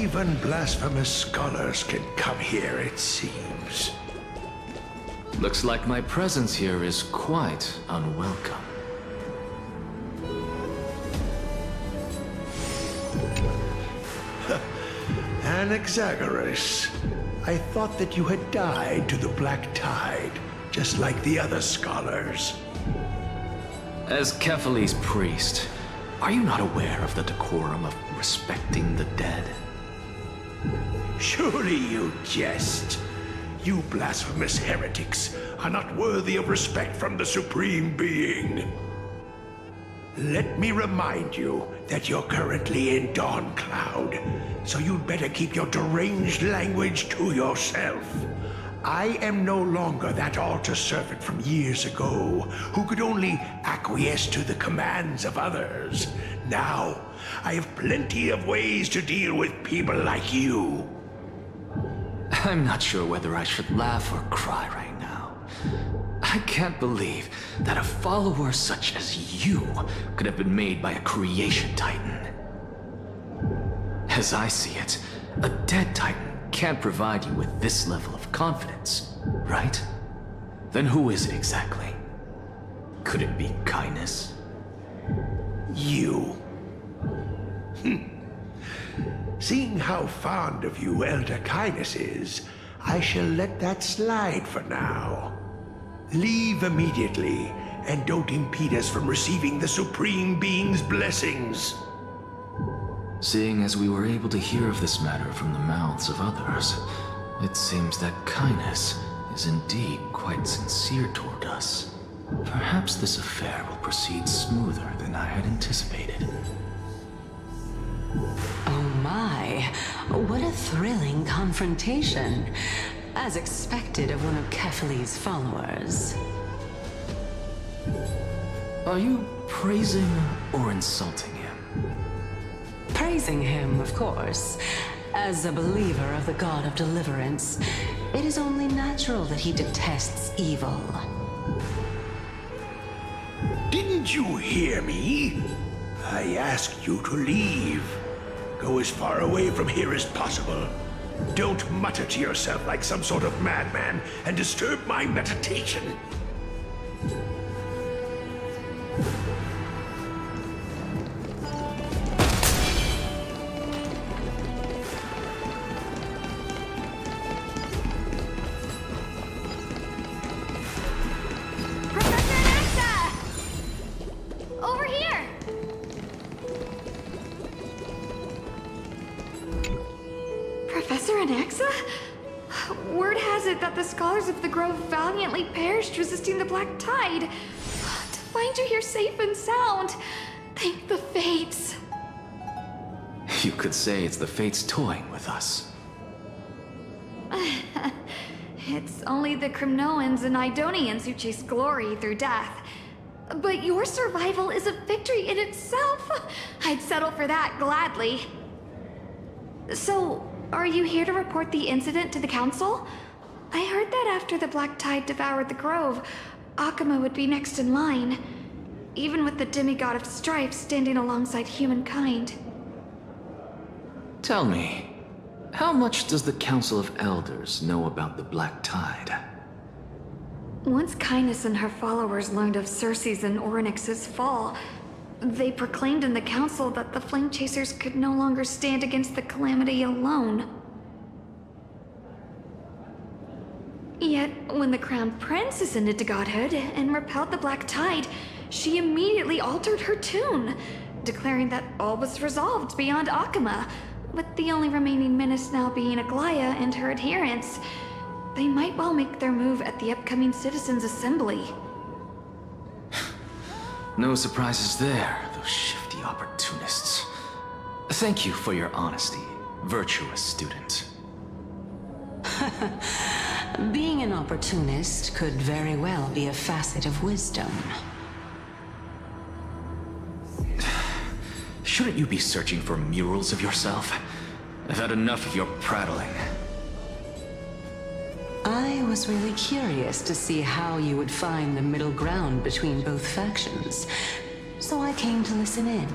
Even blasphemous scholars can come here, it seems. Looks like my presence here is quite unwelcome. Anaxagoras, I thought that you had died to the Black Tide, just like the other scholars. As Kephales's priest, are you not aware of the decorum of respecting the dead? Surely you jest. You blasphemous heretics are not worthy of respect from the Supreme Being. Let me remind you that you're currently in Dawn Cloud, so you'd better keep your deranged language to yourself. I am no longer that altar servant from years ago, who could only acquiesce to the commands of others. Now, I have plenty of ways to deal with people like you. I'm not sure whether I should laugh or cry right now. I can't believe that a follower such as you could have been made by a creation titan. As I see it, a dead titan can't provide you with this level of confidence, right? Then who is it exactly? Could it be kindness? You. Seeing how fond of you Elder Kindness is, I shall let that slide for now. Leave immediately, and don't impede us from receiving the Supreme Being's blessings. Seeing as we were able to hear of this matter from the mouths of others, it seems that kindness is indeed quite sincere toward us. Perhaps this affair will proceed smoother than I had anticipated. Oh my, what a thrilling confrontation. As expected of one of Kephales's followers. Are you praising or insulting him? Praising him, of course. As a believer of the God of Deliverance, it is only natural that he detests evil. Didn't you hear me? I asked you to leave. Go as far away from here as possible. Don't mutter to yourself like some sort of madman and disturb my meditation. Word has it that the scholars of the Grove valiantly perished resisting the Black Tide. To find you here safe and sound, thank the Fates. You could say it's the Fates toying with us. It's only the Cremnoans and Idonians who chase glory through death. But your survival is a victory in itself. I'd settle for that gladly. So, are you here to report the incident to the Council? I heard that after the Black Tide devoured the Grove, Akuma would be next in line, even with the demigod of strife standing alongside humankind. Tell me, how much does the Council of Elders know about the Black Tide? Once Kindness and her followers learned of Circe's and Orynyx's fall, they proclaimed in the council that the Flame Chasers could no longer stand against the calamity alone. Yet, when the Crown Prince ascended to godhood and repelled the Black Tide, she immediately altered her tune, declaring that all was resolved beyond Akuma, with the only remaining menace now being Aglaya and her adherents. They might well make their move at the upcoming Citizens' Assembly. No surprises there, those shifty opportunists. Thank you for your honesty, virtuous student. Being an opportunist could very well be a facet of wisdom. Shouldn't you be searching for murals of yourself? I've had enough of your prattling. I was really curious to see how you would find the middle ground between both factions, so I came to listen in.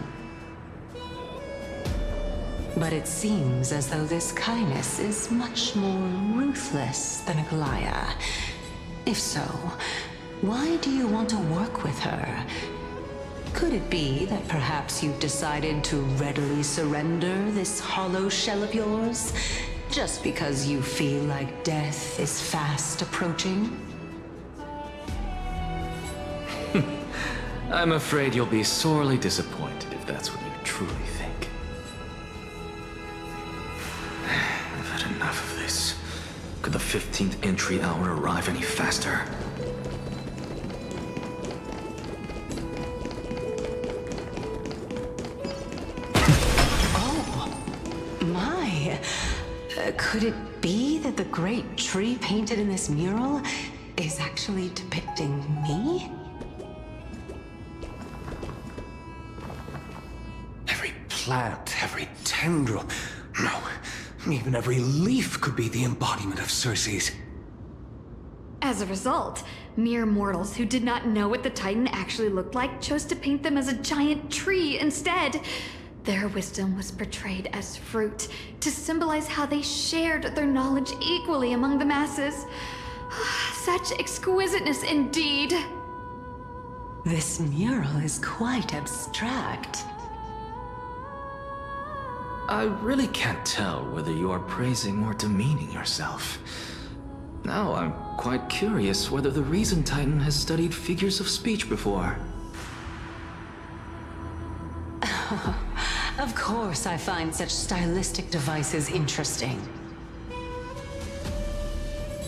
But it seems as though this Kynus is much more ruthless than Aglaya. If so, why do you want to work with her? Could it be that perhaps you've decided to readily surrender this hollow shell of yours, just because you feel like death is fast approaching? I'm afraid you'll be sorely disappointed if that's what you truly think. I've had enough of this. Could the 15th entry hour arrive any faster? Could it be that the great tree painted in this mural is actually depicting me? Every plant, every tendril, no, even every leaf could be the embodiment of Circe's. As a result, mere mortals who did not know what the Titan actually looked like chose to paint them as a giant tree instead. Their wisdom was portrayed as fruit, to symbolize how they shared their knowledge equally among the masses. Such exquisiteness indeed. This mural is quite abstract. I really can't tell whether you are praising or demeaning yourself. Now I'm quite curious whether the Reason Titan has studied figures of speech before. Of course I find such stylistic devices interesting.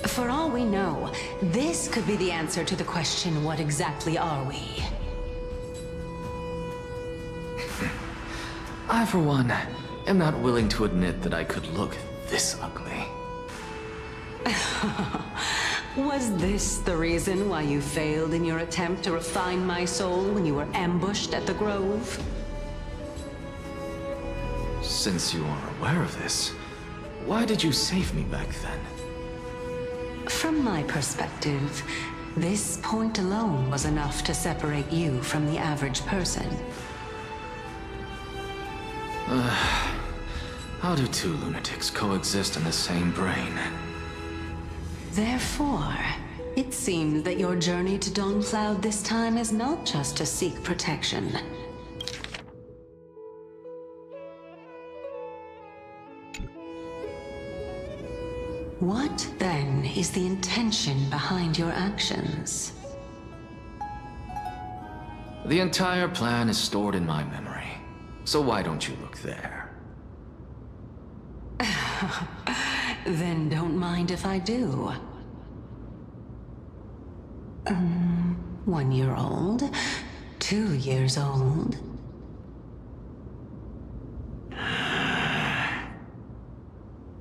For all we know, this could be the answer to the question, what exactly are we? I, for one, am not willing to admit that I could look this ugly. Was this the reason why you failed in your attempt to refine my soul when you were ambushed at the Grove? Since you are aware of this, why did you save me back then? From my perspective, this point alone was enough to separate you from the average person. How do two lunatics coexist in the same brain? Therefore, it seems that your journey to Dawncloud this time is not just to seek protection. What, then, is the intention behind your actions? The entire plan is stored in my memory, so why don't you look there? Then don't mind if I do. 1 year old, 2 years old.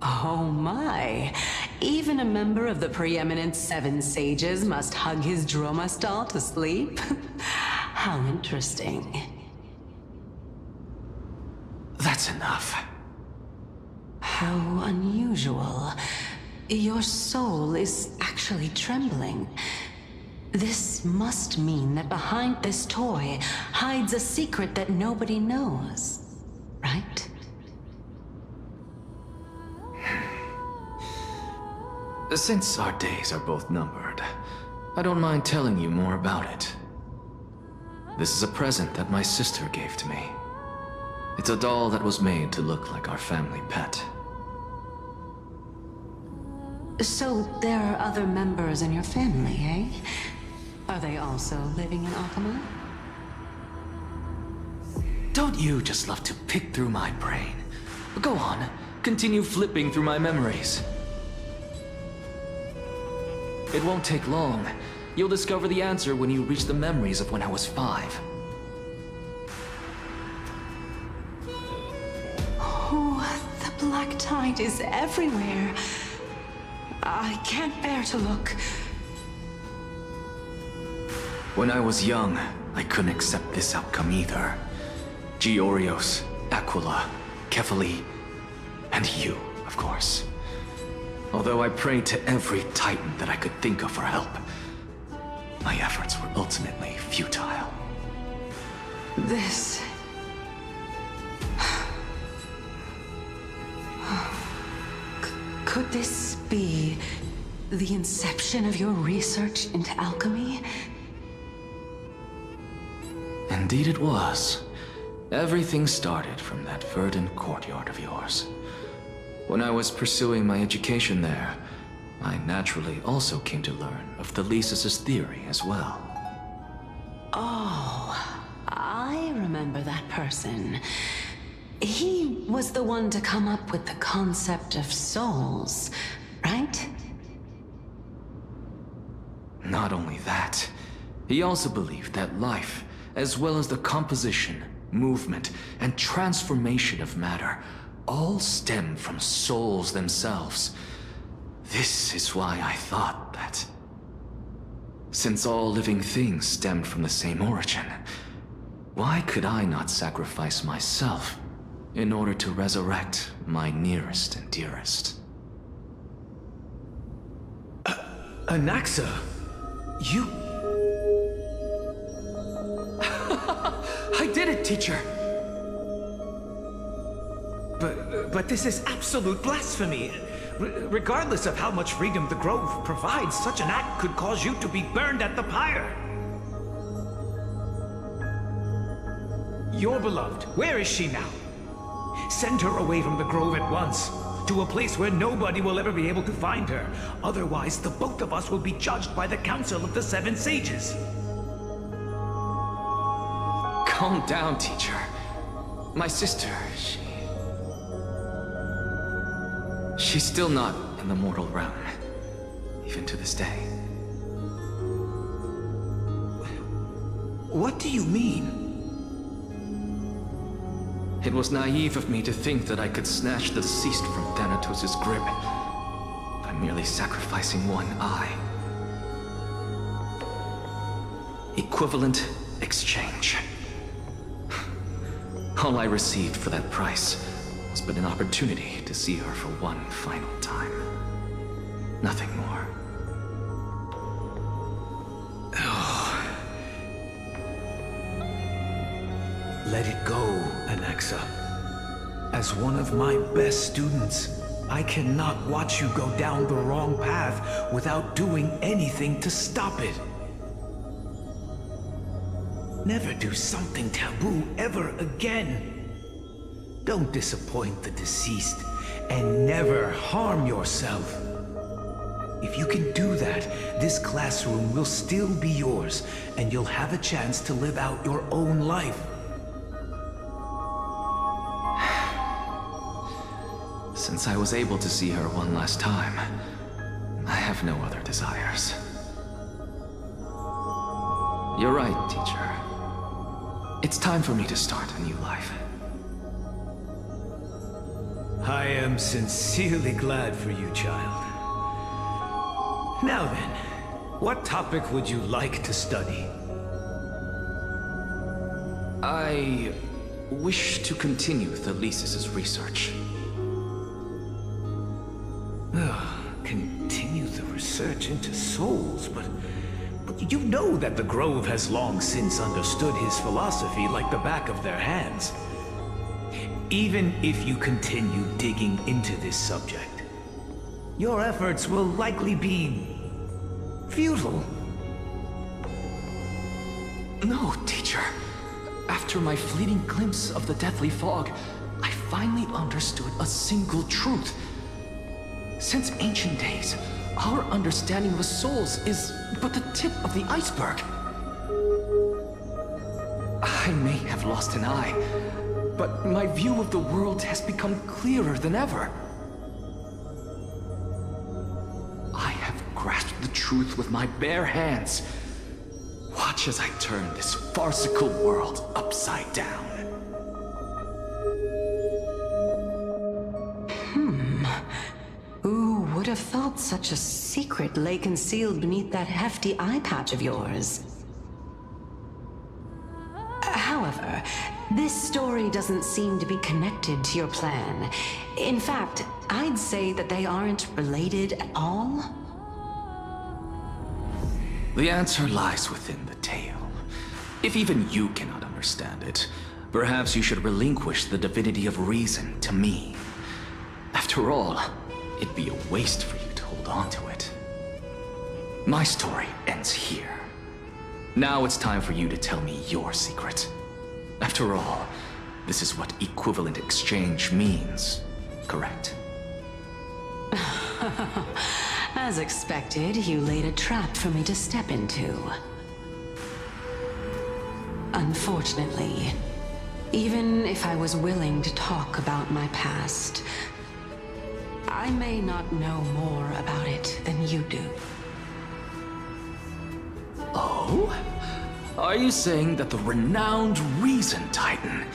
Oh my! Even a member of the preeminent Seven Sages must hug his Dromastal to sleep? How interesting. That's enough. How unusual. Your soul is actually trembling. This must mean that behind this toy hides a secret that nobody knows, right? Since our days are both numbered, I don't mind telling you more about it. This is a present that my sister gave to me. It's a doll that was made to look like our family pet. So there are other members in your family, eh? Are they also living in Alchema? Don't you just love to pick through my brain? Go on, continue flipping through my memories. It won't take long. You'll discover the answer when you reach the memories of when I was 5. Oh, the black tide is everywhere. I can't bear to look. When I was young, I couldn't accept this outcome either. Georios, Aquila, Kefali, and you, of course. Although I prayed to every titan that I could think of for help, my efforts were ultimately futile. Could this be the inception of your research into alchemy? Indeed it was. Everything started from that verdant courtyard of yours. When I was pursuing my education there, I naturally also came to learn of the Thelisis's theory as well. Oh, I remember that person. He was the one to come up with the concept of souls, right? Not only that, he also believed that life, as well as the composition, movement, and transformation of matter, all stem from souls themselves. This is why I thought that, since all living things stemmed from the same origin, why could I not sacrifice myself in order to resurrect my nearest and dearest? Anaxa, you... I did it, teacher! But this is absolute blasphemy. Regardless of how much freedom the Grove provides, such an act could cause you to be burned at the pyre. Your beloved, where is she now? Send her away from the Grove at once, to a place where nobody will ever be able to find her. Otherwise, the both of us will be judged by the Council of the Seven Sages. Calm down, teacher. My sister, she's still not in the mortal realm, even to this day. What do you mean? It was naive of me to think that I could snatch the deceased from Thanatos' grip by merely sacrificing one eye. Equivalent exchange. All I received for that price was but an opportunity to see her for one final time. Nothing more. Let it go, Anaxa. As one of my best students, I cannot watch you go down the wrong path without doing anything to stop it. Never do something taboo ever again. Don't disappoint the deceased, and never harm yourself. If you can do that, this classroom will still be yours, and you'll have a chance to live out your own life. Since I was able to see her one last time, I have no other desires. You're right, teacher. It's time for me to start a new life. I am sincerely glad for you, child. Now then, what topic would you like to study? I wish to continue Thelisis's research. Continue the research into souls, but you know that the Grove has long since understood his philosophy like the back of their hands. Even if you continue digging into this subject, your efforts will likely be futile. No, teacher. After my fleeting glimpse of the deathly fog, I finally understood a single truth. Since ancient days, our understanding of the souls is but the tip of the iceberg. I may have lost an eye, but my view of the world has become clearer than ever. I have grasped the truth with my bare hands. Watch as I turn this farcical world upside down. Who would have thought such a secret lay concealed beneath that hefty eye patch of yours? However, this story doesn't seem to be connected to your plan. In fact, I'd say that they aren't related at all. The answer lies within the tale. If even you cannot understand it, perhaps you should relinquish the divinity of reason to me. After all, it'd be a waste for you to hold on to it. My story ends here. Now it's time for you to tell me your secret. After all, this is what equivalent exchange means, correct? As expected, you laid a trap for me to step into. Unfortunately, even if I was willing to talk about my past, I may not know more about it than you do. Oh? Are you saying that the renowned Reason Titan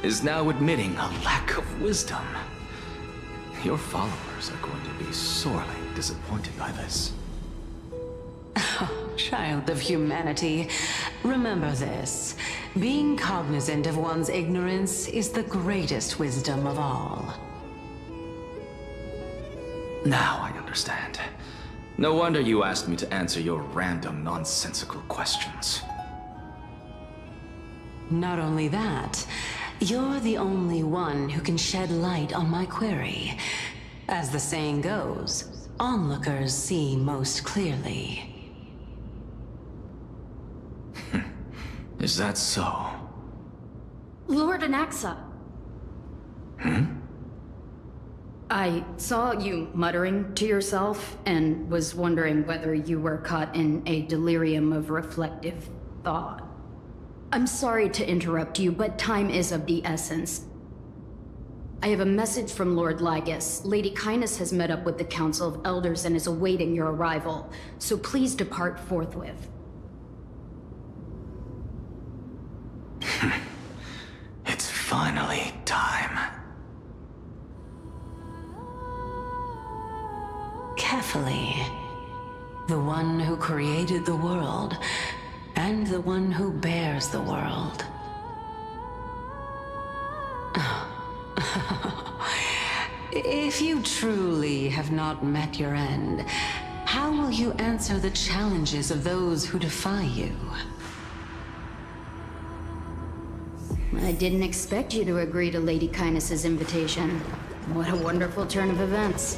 is now admitting a lack of wisdom? Your followers are going to be sorely disappointed by this. Child of humanity, remember this. Being cognizant of one's ignorance is the greatest wisdom of all. Now I understand. No wonder you asked me to answer your random, nonsensical questions. Not only that, you're the only one who can shed light on my query. As the saying goes, onlookers see most clearly. Is that so? Lord Anaxa. I saw you muttering to yourself and was wondering whether you were caught in a delirium of reflective thought. I'm sorry to interrupt you, but time is of the essence. I have a message from Lord Lygus. Lady Kindness has met up with the Council of Elders and is awaiting your arrival, so please depart forthwith. It's finally time. Carefully. The one who created the world, and the one who bears the world. If you truly have not met your end, how will you answer the challenges of those who defy you? I didn't expect you to agree to Lady Kindness's invitation. What a wonderful turn of events.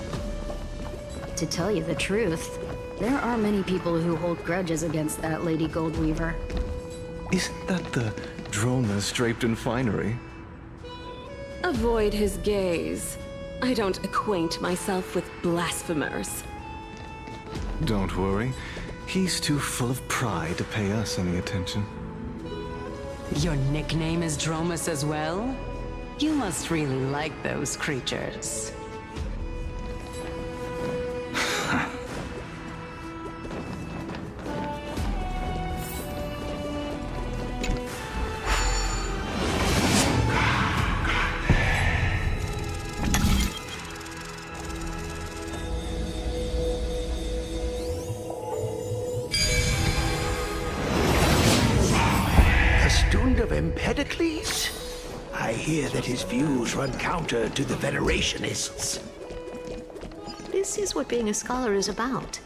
To tell you the truth, there are many people who hold grudges against that Lady Goldweaver. Isn't that the dromas draped in finery? Avoid his gaze. I don't acquaint myself with blasphemers. Don't worry. He's too full of pride to pay us any attention. Your nickname is Dromus as well? You must really like those creatures. Of Empedocles? I hear that his views run counter to the Venerationists. This is what being a scholar is about.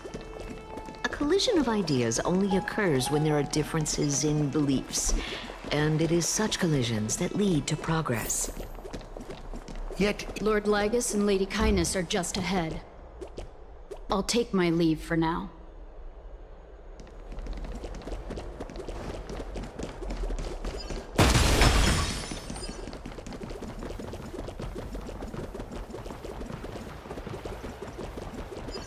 A collision of ideas only occurs when there are differences in beliefs, and it is such collisions that lead to progress. Yet, Lord Lygus and Lady Kindness are just ahead. I'll take my leave for now.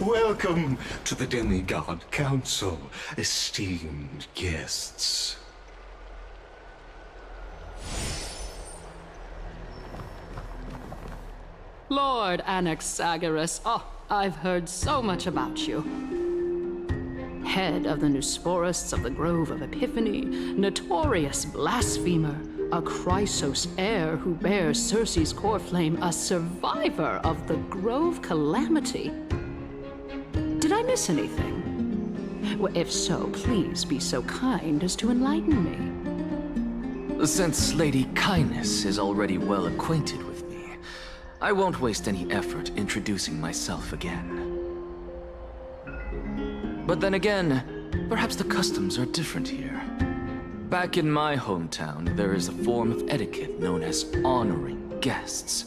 Welcome to the Demigod Council, esteemed guests. Lord Anaxagoras, I've heard so much about you. Head of the Nusphorists of the Grove of Epiphany, notorious blasphemer, a Chrysos heir who bears Circe's core flame, a survivor of the Grove Calamity. Did I miss anything? Well, if so, please be so kind as to enlighten me. Since Lady Kindness is already well acquainted with me, I won't waste any effort introducing myself again. But then again, perhaps the customs are different here. Back in my hometown, there is a form of etiquette known as honoring guests.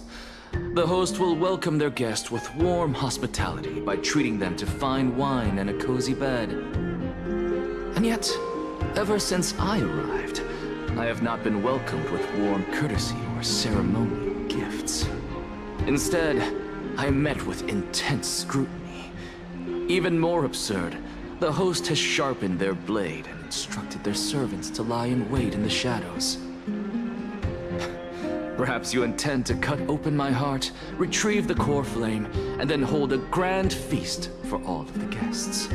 the host will welcome their guest with warm hospitality by treating them to fine wine and a cozy bed. And yet, ever since I arrived, I have not been welcomed with warm courtesy or ceremonial gifts. Instead, I am met with intense scrutiny. Even more absurd, the host has sharpened their blade and instructed their servants to lie in wait in the shadows. Perhaps you intend to cut open my heart, retrieve the core flame, and then hold a grand feast for all of the guests.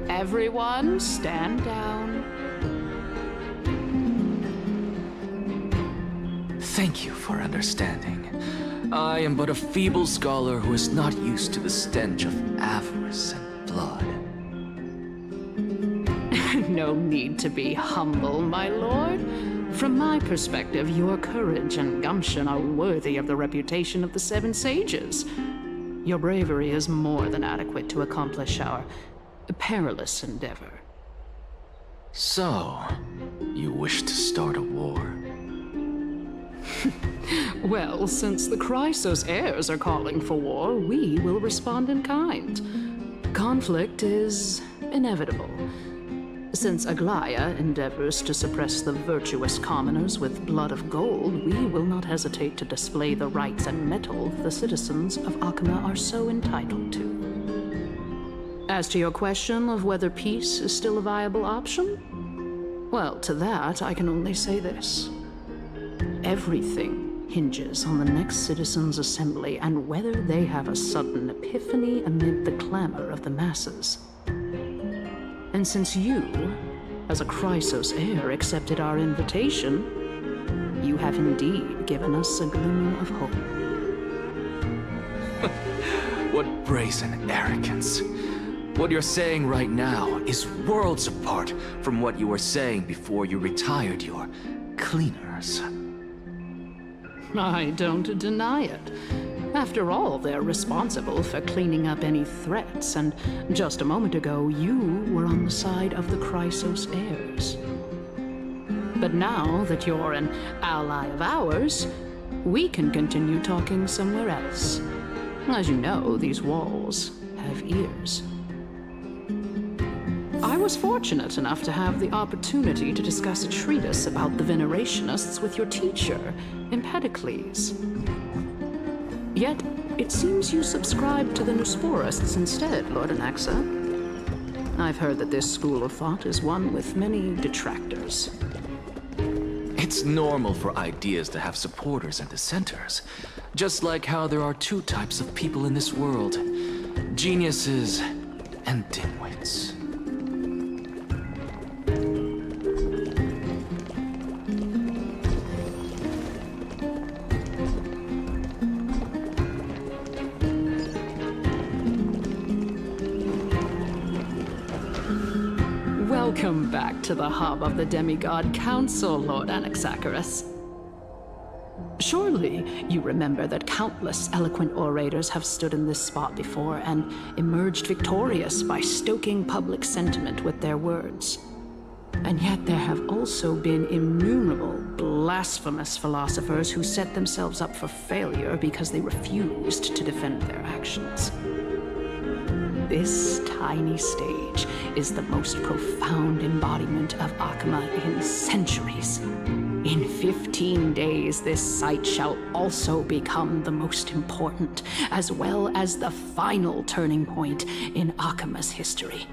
Everyone, stand down. Thank you for understanding. I am but a feeble scholar who is not used to the stench of avarice and blood. No need to be humble, my lord. From my perspective, your courage and gumption are worthy of the reputation of the Seven Sages. Your bravery is more than adequate to accomplish our perilous endeavor. So, you wish to start a war? Well, since the Chrysos heirs are calling for war, we will respond in kind. Conflict is inevitable. Since Aglaya endeavors to suppress the virtuous commoners with blood of gold, we will not hesitate to display the rights and mettle the citizens of Akama are so entitled to. As to your question of whether peace is still a viable option, well, to that I can only say this. Everything hinges on the next citizens' assembly and whether they have a sudden epiphany amid the clamor of the masses. And since you, as a Chrysos heir, accepted our invitation, you have indeed given us a glimmer of hope. What brazen arrogance. What you're saying right now is worlds apart from what you were saying before you retired your cleaners. I don't deny it. After all, they're responsible for cleaning up any threats, and just a moment ago, you were on the side of the Chrysos heirs. But now that you're an ally of ours, we can continue talking somewhere else. As you know, these walls have ears. I was fortunate enough to have the opportunity to discuss a treatise about the Venerationists with your teacher, Empedocles. Yet, it seems you subscribe to the Nusporists instead, Lord Anaxa. I've heard that this school of thought is one with many detractors. It's normal for ideas to have supporters and dissenters, just like how there are two types of people in this world: geniuses and dimwits. Welcome back to the hub of the Demigod Council, Lord Anaxagoras. Surely you remember that countless eloquent orators have stood in this spot before and emerged victorious by stoking public sentiment with their words. And yet there have also been innumerable blasphemous philosophers who set themselves up for failure because they refused to defend their actions. This tiny stage is the most profound embodiment of Akama in centuries. In 15 days, this site shall also become the most important, as well as the final turning point in Akama's history.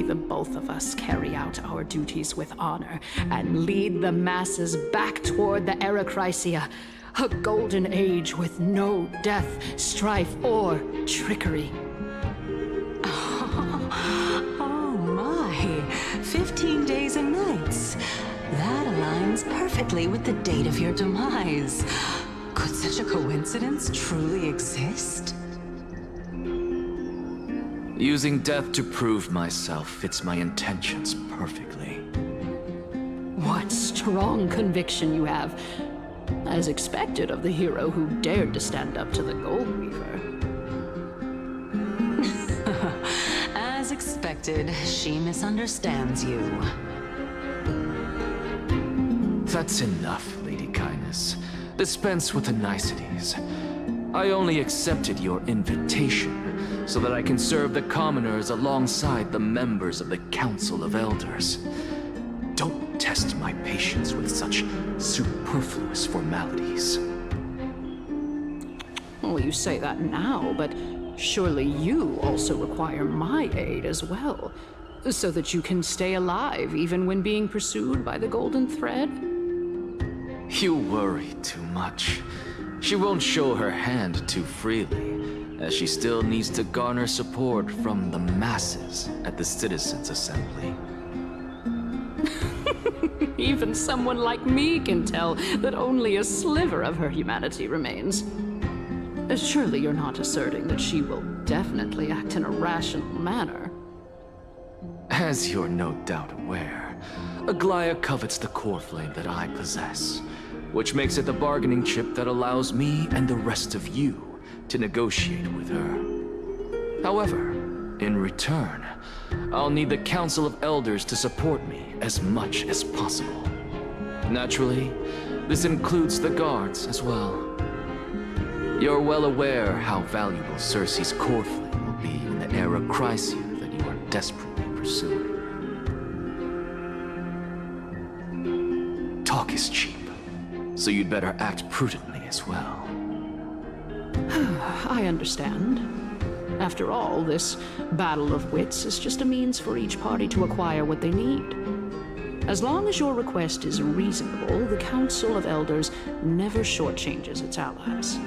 the both of us carry out our duties with honor and lead the masses back toward the Erechrysia, a golden age with no death, strife, or trickery. Oh my, 15 days and nights. That aligns perfectly with the date of your demise. Could such a coincidence truly exist? Using death to prove myself fits my intentions perfectly. What strong conviction you have, as expected of the hero who dared to stand up to the Gold Reaver. As expected, she misunderstands you. That's enough, Lady Kindness. Dispense with the niceties. I only accepted your invitation so that I can serve the commoners alongside the members of the Council of Elders. Don't test my patience with such superfluous formalities. Well, you say that now, but surely you also require my aid as well, so that you can stay alive even when being pursued by the Golden Thread? You worry too much. She won't show her hand too freely, as she still needs to garner support from the masses at the Citizens' Assembly. Even someone like me can tell that only a sliver of her humanity remains. Surely you're not asserting that she will definitely act in a rational manner. As you're no doubt aware, Aglaya covets the core flame that I possess, which makes it the bargaining chip that allows me and the rest of you to negotiate with her. However, in return, I'll need the Council of Elders to support me as much as possible. Naturally, this includes the guards as well. You're well aware how valuable Circe's core flame will be in the Erechrysia that you are desperately pursuing. Talk is cheap, so you'd better act prudently as well. I understand. After all, this battle of wits is just a means for each party to acquire what they need. As long as your request is reasonable, the Council of Elders never shortchanges its allies.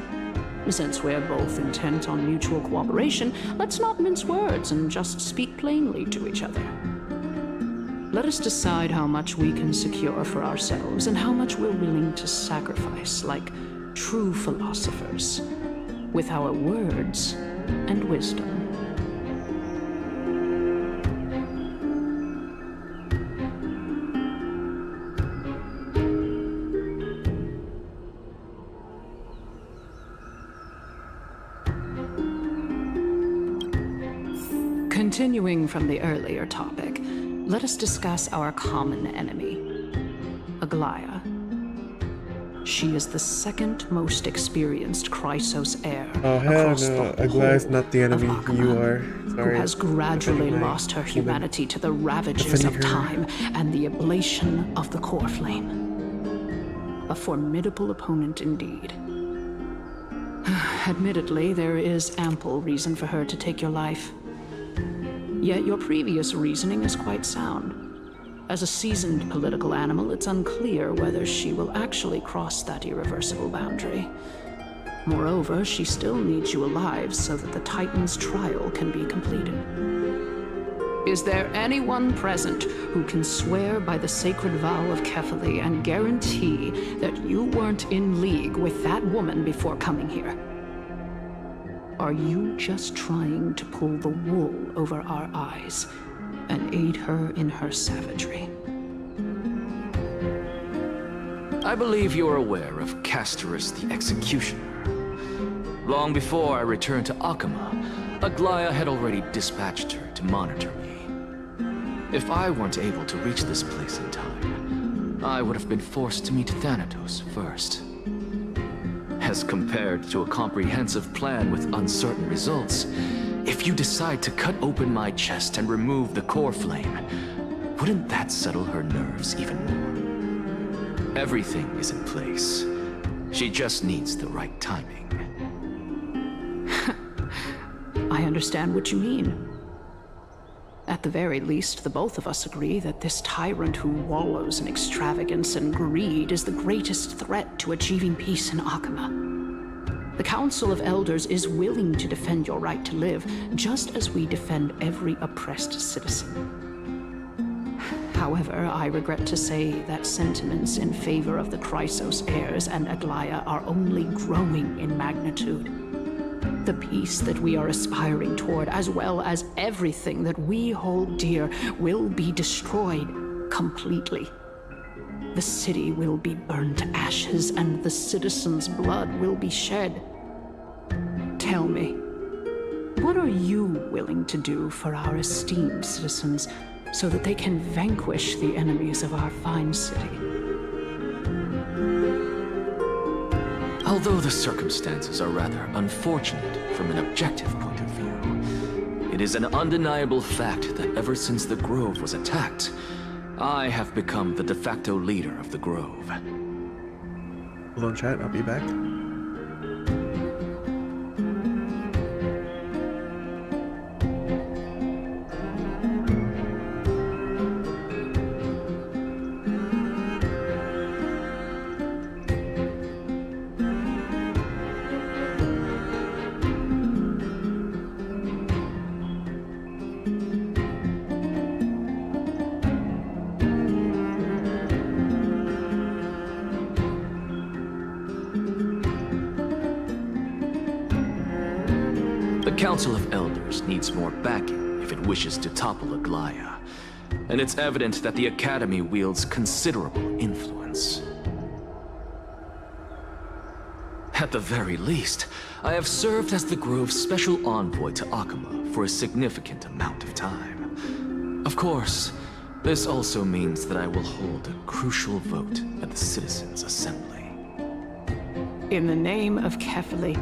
Since we're both intent on mutual cooperation, let's not mince words and just speak plainly to each other. Let us decide how much we can secure for ourselves and how much we're willing to sacrifice, like true philosophers, with our words and wisdom. Continuing from the earlier topic, let us discuss our common enemy, Aglaya. She is the second most experienced Chrysos heir across the whole Aglaya's not the enemy. of Akama, You are. Sorry. who has gradually lost her humanity to the ravages of time and the ablation of the core flame. A formidable opponent indeed. Admittedly, there is ample reason for her to take your life. Yet your previous reasoning is quite sound. As a seasoned political animal, it's unclear whether she will actually cross that irreversible boundary. Moreover, she still needs you alive so that the Titan's trial can be completed. Is there anyone present who can swear by the sacred vow of Kefali and guarantee that you weren't in league with that woman before coming here? Are you just trying to pull the wool over our eyes and aid her in her savagery? I believe you're aware of Castorus the Executioner. Long before I returned to Akama, Aglaya had already dispatched her to monitor me. If I weren't able to reach this place in time, I would have been forced to meet Thanatos first. As compared to a comprehensive plan with uncertain results, if you decide to cut open my chest and remove the core flame, wouldn't that settle her nerves even more? Everything is in place. She just needs the right timing. I understand what you mean. At the very least, the both of us agree that this tyrant who wallows in extravagance and greed is the greatest threat to achieving peace in Akama. The Council of Elders is willing to defend your right to live, just as we defend every oppressed citizen. However, I regret to say that sentiments in favor of the Chrysos heirs and Aglaya are only growing in magnitude. The peace that we are aspiring toward, as well as everything that we hold dear, will be destroyed completely. The city will be burned to ashes, and the citizens' blood will be shed. Tell me, what are you willing to do for our esteemed citizens so that they can vanquish the enemies of our fine city? Although the circumstances are rather unfortunate from an objective point of view, it is an undeniable fact that ever since the Grove was attacked, I have become the de facto leader of the Grove. Hold on, chat. I'll be back. The Council of Elders needs more backing if it wishes to topple Aglaya, and it's evident that the Academy wields considerable influence. At the very least, I have served as the Grove's special envoy to Akama for a significant amount of time. Of course, this also means that I will hold a crucial vote at the Citizens' Assembly. In the name of Kefali,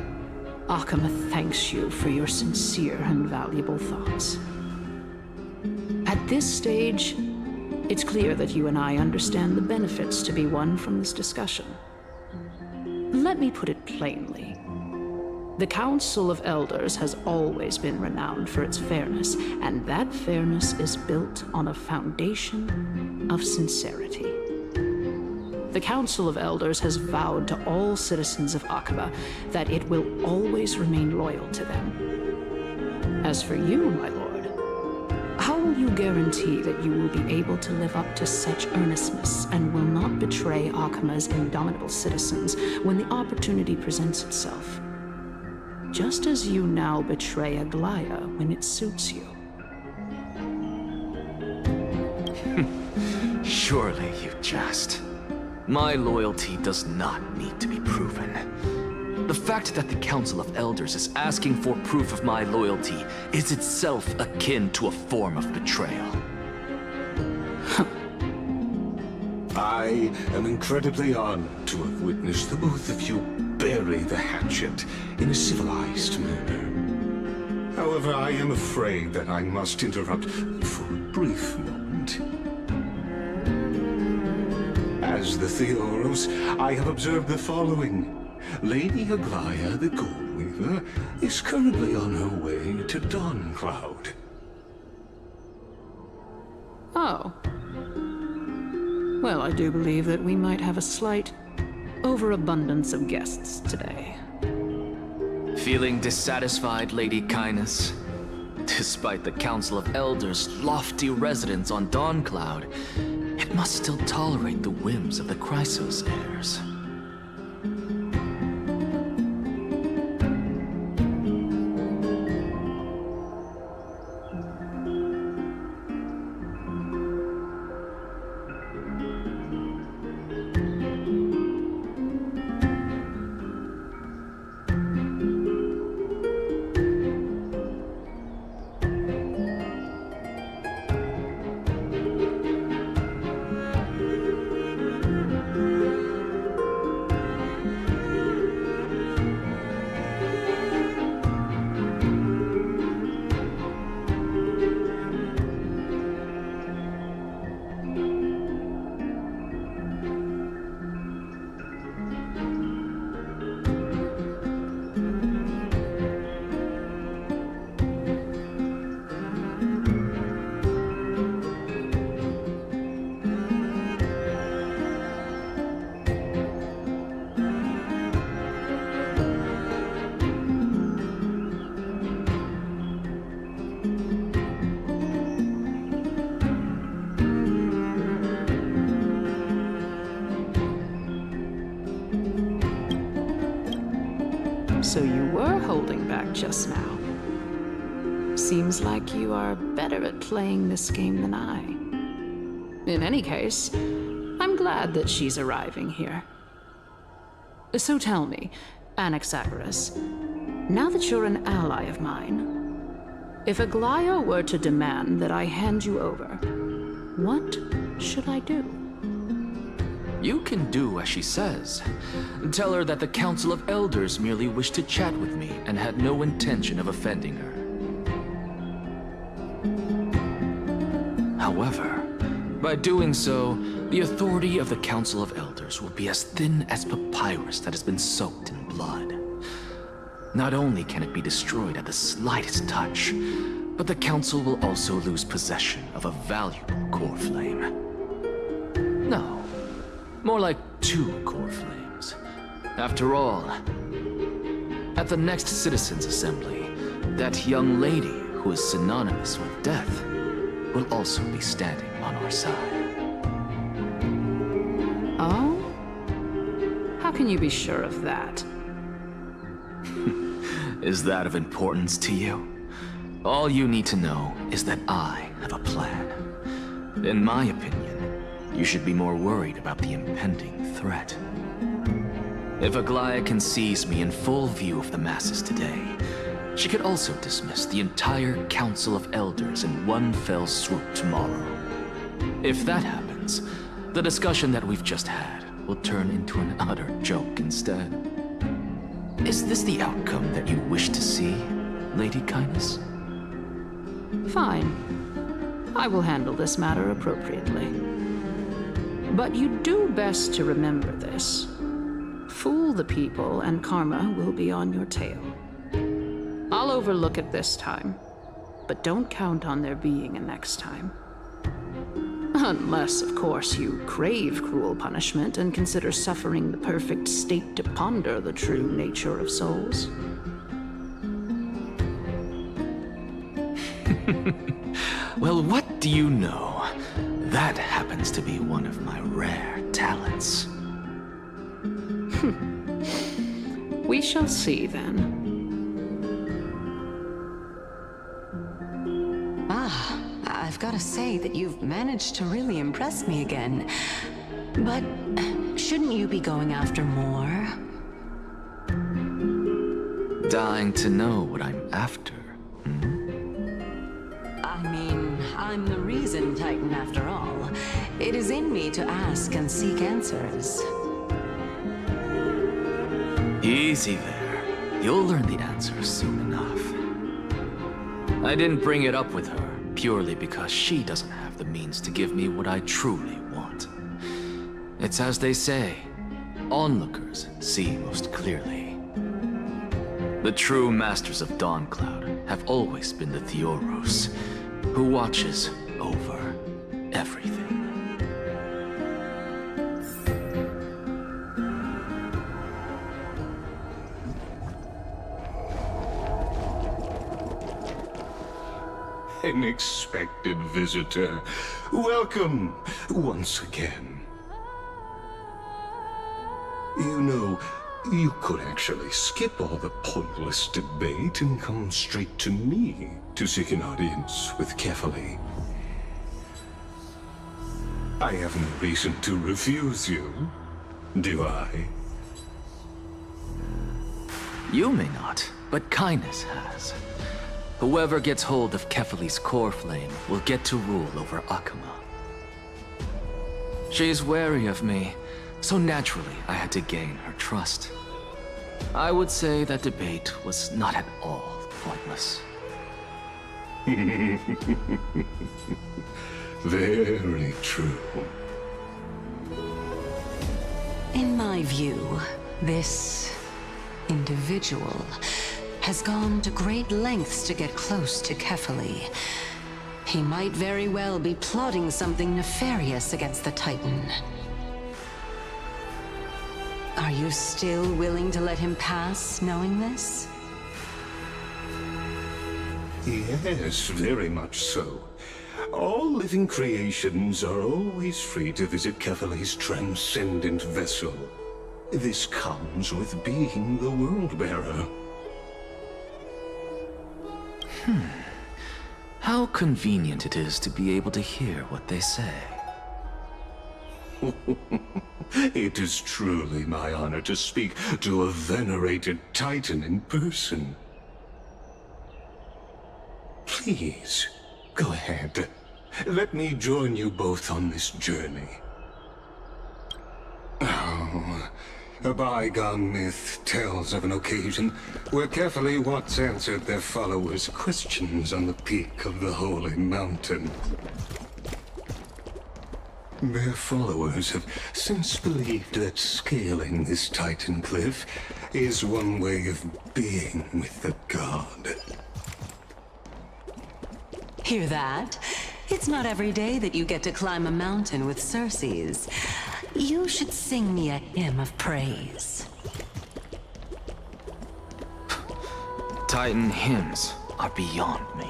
Akama thanks you for your sincere and valuable thoughts. At this stage, it's clear that you and I understand the benefits to be won from this discussion. Let me put it plainly. The Council of Elders has always been renowned for its fairness, and that fairness is built on a foundation of sincerity. The Council of Elders has vowed to all citizens of Akaba that it will always remain loyal to them. As for you, my lord, how will you guarantee that you will be able to live up to such earnestness and will not betray Akama's indomitable citizens when the opportunity presents itself? Just as you now betray Aglaya when it suits you. Surely you jest. My loyalty does not need to be proven. The fact that the Council of Elders is asking for proof of my loyalty is itself akin to a form of betrayal. I am incredibly honored to have witnessed the both of you bury the hatchet in a civilized manner. However, I am afraid that I must interrupt for a brief moment. As the Theoros, I have observed the following. Lady Aglaya, the Gold Weaver, is currently on her way to Dawncloud. Oh. Well, I do believe that we might have a slight overabundance of guests today. Feeling dissatisfied, Lady Kindness? Despite the Council of Elders' lofty residence on Dawncloud, it must still tolerate the whims of the Chrysos heirs. So you were holding back just now. Seems like you are better at playing this game than I. In any case, I'm glad that she's arriving here. So tell me, Anaxagoras, now that you're an ally of mine, if Aglaya were to demand that I hand you over, what should I do? You can do as she says. Tell her that the Council of Elders merely wished to chat with me and had no intention of offending her. However, by doing so, the authority of the Council of Elders will be as thin as papyrus that has been soaked in blood. Not only can it be destroyed at the slightest touch, but the Council will also lose possession of a valuable core flame. No, more like 2 core flames. After all, at the next Citizens' Assembly, that young lady who is synonymous with death will also be standing on our side. Oh? How can you be sure of that? Is that of importance to you? All you need to know is that I have a plan. In my opinion, you should be more worried about the impending threat. If Aglaya can seize me in full view of the masses today, she could also dismiss the entire Council of Elders in one fell swoop tomorrow. If that happens, the discussion that we've just had will turn into an utter joke instead. Is this the outcome that you wish to see, Lady Kindness? Fine. I will handle this matter appropriately. But you do best to remember this. Fool the people and karma will be on your tail. I'll overlook it this time, but don't count on there being a next time. Unless, of course, you crave cruel punishment and consider suffering the perfect state to ponder the true nature of souls. Well, what do you know? That happens to be one of my rare talents. We shall see, then. I've got to say that you've managed to really impress me again. But shouldn't you be going after more? Dying to know what I'm after. I mean, I'm the reason Titan after all. It is in me to ask and seek answers. Easy there. You'll learn the answers soon enough. I didn't bring it up with her purely because she doesn't have the means to give me what I truly want. It's as they say, onlookers see most clearly. The true masters of Dawncloud have always been the Theoros, who watches over everything. Unexpected visitor. Welcome once again. You know, you could actually skip all the pointless debate and come straight to me to seek an audience with Kefali. I have no reason to refuse you, do I? You may not, but Kindness has. Whoever gets hold of Kefali's core flame will get to rule over Akama. She's wary of me, so naturally I had to gain her trust. I would say that debate was not at all pointless. Very true. In my view, this individual has gone to great lengths to get close to Kefali. He might very well be plotting something nefarious against the Titan. Are you still willing to let him pass, knowing this? Yes, very much so. All living creations are always free to visit Kefali's transcendent vessel. This comes with being the World-Bearer. How convenient it is to be able to hear what they say. It is truly my honor to speak to a venerated Titan in person. Please, go ahead. Let me join you both on this journey. Oh, a bygone myth tells of an occasion where carefully Watts answered their followers' questions on the peak of the Holy Mountain. Their followers have since believed that scaling this Titan cliff is one way of being with the god. Hear that? It's not every day that you get to climb a mountain with Circes. You should sing me a hymn of praise. Titan hymns are beyond me.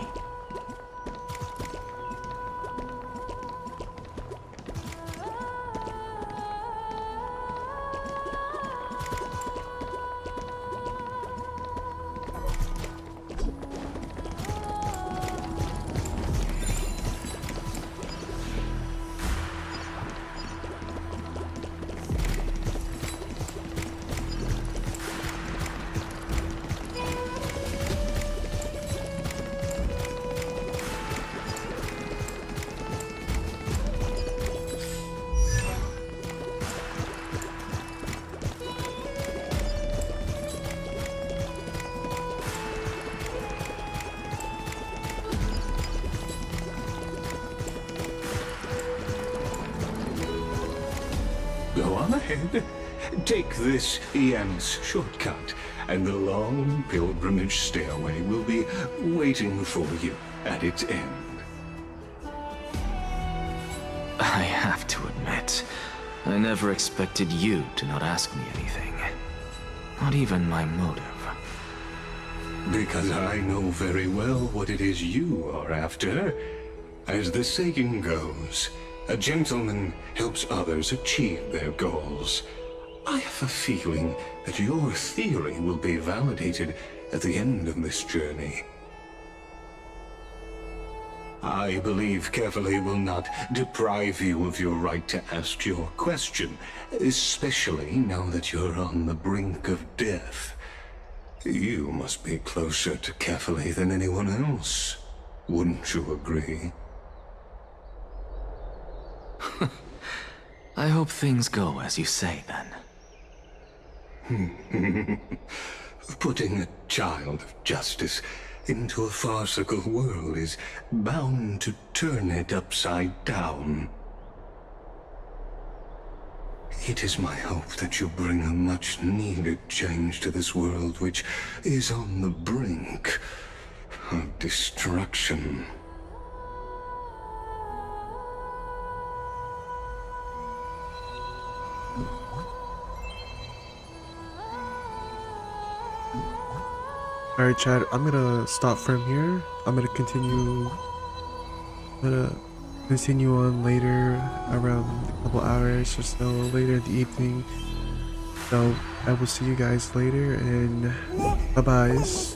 Go on ahead. Take this Yance shortcut, and the long pilgrimage stairway will be waiting for you at its end. I have to admit, I never expected you to not ask me anything. Not even my motive. Because I know very well what it is you are after. As the saying goes, a gentleman helps others achieve their goals. I have a feeling that your theory will be validated at the end of this journey. I believe carefully will not deprive you of your right to ask your question, especially now that you're on the brink of death. You must be closer to carefully than anyone else. Wouldn't you agree? I hope things go as you say, then. Putting a child of justice into a farcical world is bound to turn it upside down. It is my hope that you bring a much-needed change to this world which is on the brink of destruction. Alright, Chad, I'm gonna stop from here. I'm gonna continue on later, around a couple hours or so later in the evening. So I will see you guys later, and bye-byes.